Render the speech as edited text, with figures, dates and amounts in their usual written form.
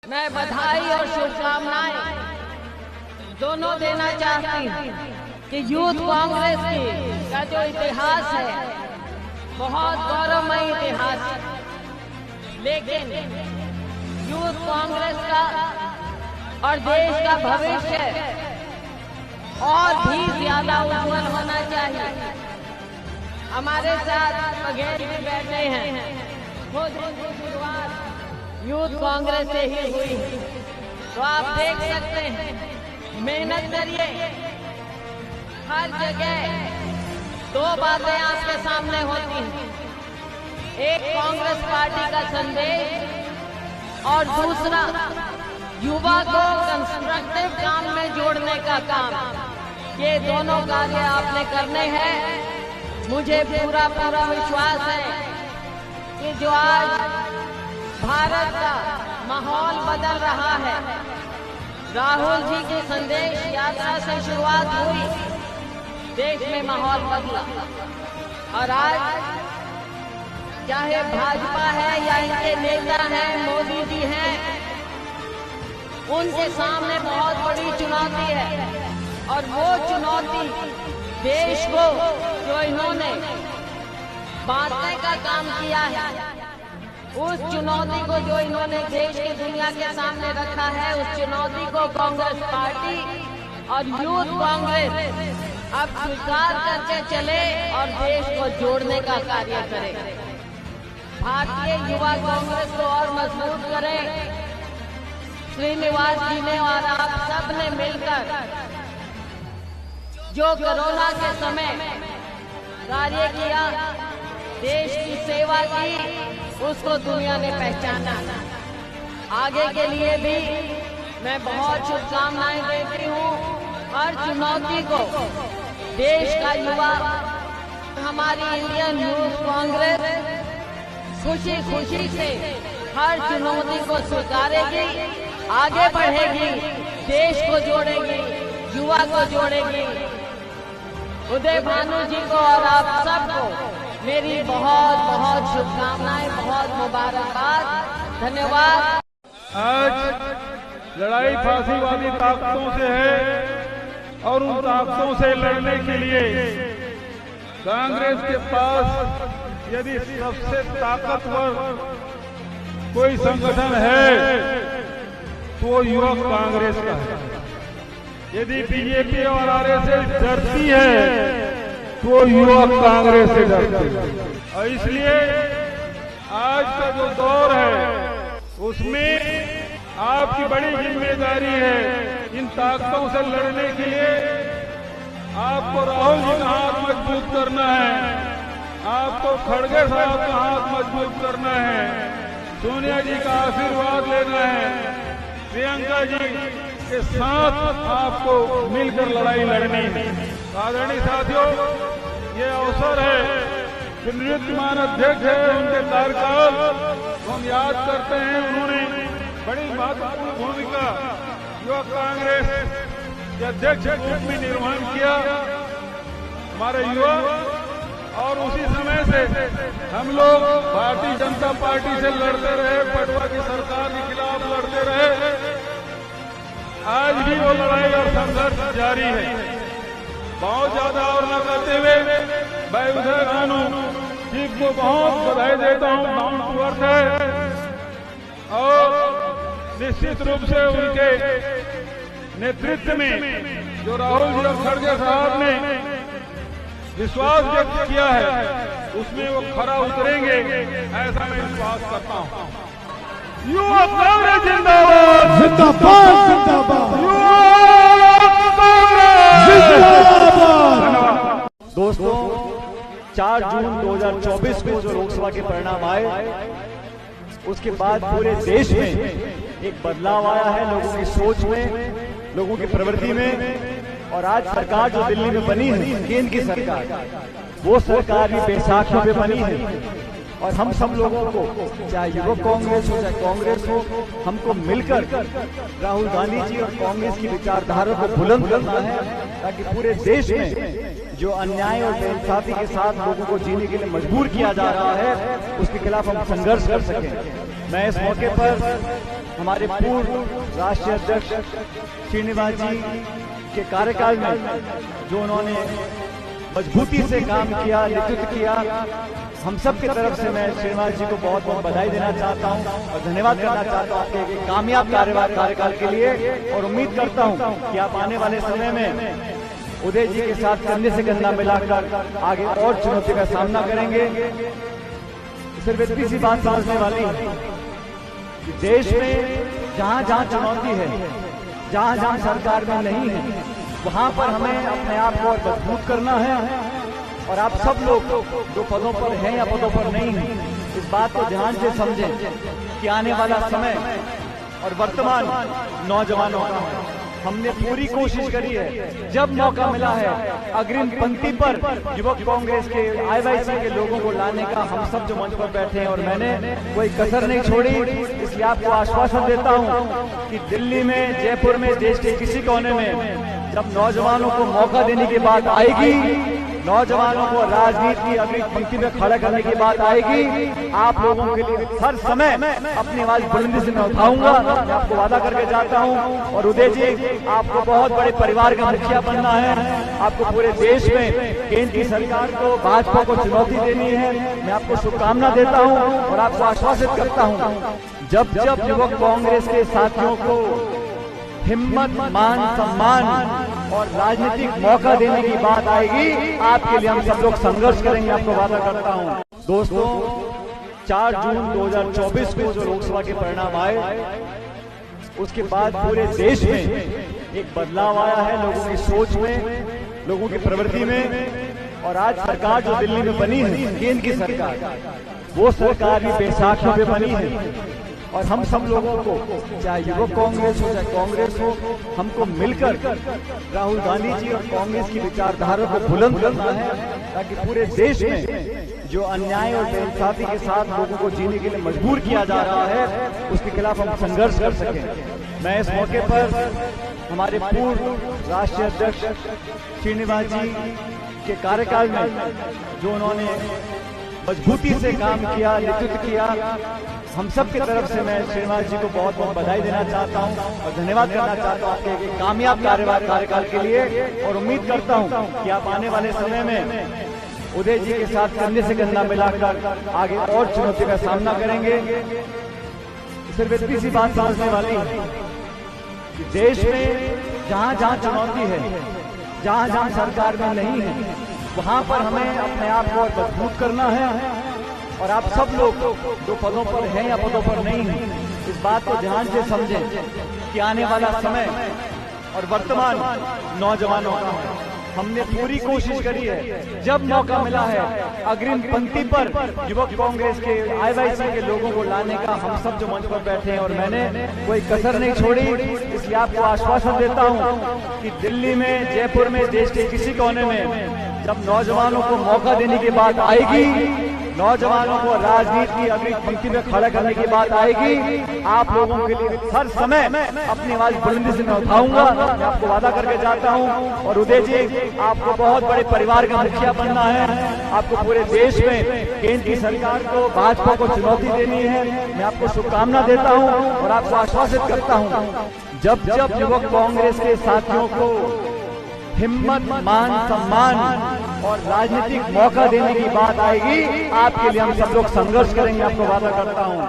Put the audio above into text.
मैं बधाई और शुभकामनाएं दोनों देना चाहती हूँ कि यूथ कांग्रेस का जो इतिहास है बहुत गौरवमय इतिहास है, लेकिन यूथ कांग्रेस का और देश का भविष्य और भी ज्यादा उज्जवल होना चाहिए। हमारे साथ बघेल भी बैठे हैं, खुद इनकी शुरुआत यूथ कांग्रेस से ही हुई है, तो आप देख सकते हैं, मेहनत करिए। हर जगह दो बातें आपके सामने होती हैं, एक कांग्रेस पार्टी का संदेश और दूसरा युवा को कंस्ट्रक्टिव काम में जोड़ने का काम। ये दोनों कार्य आपने करने हैं। मुझे पूरा विश्वास है कि जो आज भारत का माहौल बदल रहा है, राहुल जी की संदेश यात्रा से शुरुआत हुई, देश में माहौल बदला और आज चाहे भाजपा है या इनके नेता हैं, मोदी जी हैं, उनके सामने बहुत बड़ी चुनौती है और वो चुनौती देश को जो इन्होंने बांटने का काम किया है, उस चुनौती को जो इन्होंने देश की दुनिया के सामने रखा है, उस चुनौती को कांग्रेस पार्टी और यूथ कांग्रेस अब स्वीकार करके चले और देश को जोड़ने का कार्य करे। भारतीय युवा कांग्रेस को और मजबूत करें। श्रीनिवास जी ने और आप सब ने मिलकर जो कोरोना के समय कार्य किया, देश की सेवा की, उसको दुनिया ने पहचाना। आगे के लिए भी मैं बहुत शुभकामनाएं देती हूँ। हर चुनौती को देश का युवा, हमारी इंडियन यूथ कांग्रेस खुशी खुशी से हर चुनौती को स्वीकारेगी, आगे बढ़ेगी, देश को जोड़ेगी, युवा को जोड़ेगी। उदय भानु जी को और आप सबको मेरी बहुत बहुत शुभकामनाएं, बहुत मुबारकबाद, धन्यवाद। आज लड़ाई फांसीवादी ताकतों से है और उन ताकतों से लड़ने के लिए कांग्रेस के पास यदि सबसे ताकतवर कोई संगठन है तो युवक कांग्रेस का है। यदि बीजेपी और आरएसएस डरती है तो युवक कांग्रेस से डरते हैं। और इसलिए आज का जो दौर है उसमें आपकी बड़ी जिम्मेदारी है। इन ताकतों से लड़ने के लिए आपको राहुल जी का हाथ मजबूत करना है, आपको खड़गे साहब का हाथ मजबूत करना है, सोनिया जी का आशीर्वाद लेना है, प्रियंका जी के साथ आपको मिलकर लड़ाई लड़नी है। आदरणीय साथियों, ये अवसर है कि निवर्तमान अध्यक्ष है, उनके कार्यकाल हम याद करते हैं। उन्होंने बड़ी महत्वपूर्ण भूमिका युवा कांग्रेस के अध्यक्ष के रूप में निर्वहन किया, हमारे युवा। और उसी समय से हम लोग भारतीय जनता पार्टी से लड़ते रहे, पटवा की सरकार के खिलाफ लड़ते रहे। आज भी वो लड़ाई और संघर्ष जारी है। बहुत ज्यादा और न करते हुए मैं उदय भानु जी को बहुत बधाई देता हूँ, डाउन टू अर्थ है और निश्चित रूप से उनके नेतृत्व में जो राहुल जी और खड़गे साहब ने विश्वास व्यक्त किया है, उसमें वो खरा उतरेंगे, ऐसा मैं विश्वास करता हूँ। युवा कांग्रेस जिंदाबाद, जिंदाबाद, जिंदाबाद, युवा कांग्रेस जिंदाबाद। दोस्तों, 4 जून 2024 को जो लोकसभा के परिणाम आए, उसके बाद पूरे देश में एक बदलाव आया है, लोगों की सोच में, लोगों की प्रवृत्ति में। और आज सरकार जो दिल्ली में बनी है, केंद्र की सरकार, वो सरकार भी बैसाखियों पे बनी है। और हम सब लोगों को, चाहे युवक कांग्रेस हो चाहे कांग्रेस हो, हमको मिलकर राहुल गांधी जी और कांग्रेस की विचारधारा को बुलंद करना है, ताकि पूरे देश में जो अन्याय और बेइंसाफी के साथ लोगों को जीने के लिए मजबूर किया जा रहा है, उसके खिलाफ हम संघर्ष कर सकें। मैं इस मौके पर हमारे पूर्व राष्ट्रीय अध्यक्ष श्रीनिवास जी के कार्यकाल में जो उन्होंने मजबूती से काम किया, नेतृत्व किया, हम सब की तरफ से मैं श्रीनिवास जी को बहुत बहुत बधाई देना चाहता हूं और धन्यवाद करना चाहता हूं आपके एक कामयाब कार्यकाल के लिए। और उम्मीद करता हूं कि आप आने वाले समय में उदय जी के साथ कंधे से कंधा मिलाकर आगे और चुनौती का सामना करेंगे। सिर्फ इतनी सी बात समझने वाली कि देश में जहां जहां चुनौती है, जहां जहां सरकार में नहीं है, वहां पर हमें अपने आप को और मजबूत करना है। और आप सब लोग जो पदों पर हैं या पदों पर नहीं हैं, इस बात को ध्यान से समझें कि आने वाला समय और वर्तमान नौजवानों का हमने पूरी कोशिश करी है, जब मौका मिला है अग्रिम पंक्ति पर युवक कांग्रेस के आईवाईसी के लोगों को लाने का हम सब जो मंच पर बैठे हैं, और मैंने कोई कसर नहीं छोड़ी। इसलिए आपको आश्वासन देता हूं कि दिल्ली में, जयपुर में, देश के किसी कोने में जब नौजवानों को मौका देने की बात आएगी, नौजवानों को राजनीति अग्रिम पंक्ति में खड़ा करने की बात आएगी, आप लोगों के लिए हर समय अपनी आवाज बुलंदी से मैं उठाऊंगा। मैं आपको वादा करके जाता हूं। और उदय जी, आपको बहुत बड़े परिवार का मुखिया बनना है। आपको पूरे देश में केंद्र की सरकार को, भाजपा को चुनौती देनी है। मैं आपको शुभकामना देता हूं और आपको आश्वासित करता हूं, जब जब युवक कांग्रेस के साथियों को हिम्मत, मान, सम्मान और राजनीतिक मौका देने की बात आएगी, आपके लिए हम सब लोग संघर्ष करेंगे, आपको वादा करता हूं। दोस्तों, 4 जून 2024 को जो लोकसभा के परिणाम आए, उसके बाद पूरे देश में एक बदलाव आया है, लोगों की सोच में, लोगों की प्रवृत्ति में। और आज सरकार जो दिल्ली में बनी है, केंद्र की सरकार, वो सरकार भी बैसाखियों पे बनी है। और हम सब लोगों को, चाहे युवक कांग्रेस हो, चाहे कांग्रेस हो, हमको मिलकर राहुल गांधी जी और कांग्रेस की विचारधारा को बुलंद करना है, ताकि पूरे देश में जो अन्याय और बेइंसाफी के साथ लोगों को जीने के लिए मजबूर किया जा रहा है, उसके खिलाफ हम संघर्ष कर सकें। मैं इस मौके पर हमारे पूर्व राष्ट्रीय अध्यक्ष श्रीनिवास जी के कार्यकाल में जो उन्होंने मजबूती से काम किया, नेतृत्व किया, हम सब की तरफ से मैं श्रीनिवास जी को बहुत बहुत बधाई देना चाहता हूं और धन्यवाद करना चाहता हूं आपके एक कामयाब कार्यकाल के लिए। और उम्मीद करता हूं कि आप आने वाले समय में उदय जी के साथ कंधे से कंधा मिलाकर आगे और चुनौती का सामना करेंगे। सिर्फ इतनी सी बात समझने वाली कि देश में जहां जहां चुनौती है, जहां जहां सरकार में नहीं है, वहां पर हमें अपने आप को और मजबूत करना है। और आप सब लोग जो पदों पर हैं या पदों पर नहीं हैं, इस बात को ध्यान से समझें कि आने वाला समय और वर्तमान नौजवानों का हमने पूरी कोशिश करी है, जब मौका मिला है अग्रिम पंक्ति पर युवक कांग्रेस के आईवाईसी के लोगों को लाने का हम सब जो मंच पर बैठे हैं, और मैंने कोई कसर नहीं छोड़ी। इसलिए आपको आश्वासन देता हूं कि दिल्ली में, जयपुर में, देश के किसी कोने में जब नौजवानों को मौका देने की बात आएगी, नौजवानों को राजनीति अग्रिम पंक्ति में खड़ा करने की बात आएगी, आप लोगों के लिए हर समय अपनी आवाज बुलंदी से मैं उठाऊंगा। मैं आपको वादा करके जाता हूं। और उदय जी, आपको बहुत बड़े परिवार का मुखिया बनना है। आपको पूरे देश में केंद्र की सरकार को, भाजपा को चुनौती देनी है। मैं आपको शुभकामना देता हूं और आपको आश्वासित करता हूं, जब जब युवक कांग्रेस के साथियों को हिम्मत, मान, सम्मान और राजनीतिक मौका देने की बात आएगी, आपके लिए हम सब लोग संघर्ष करेंगे, आपको वादा करता हूं।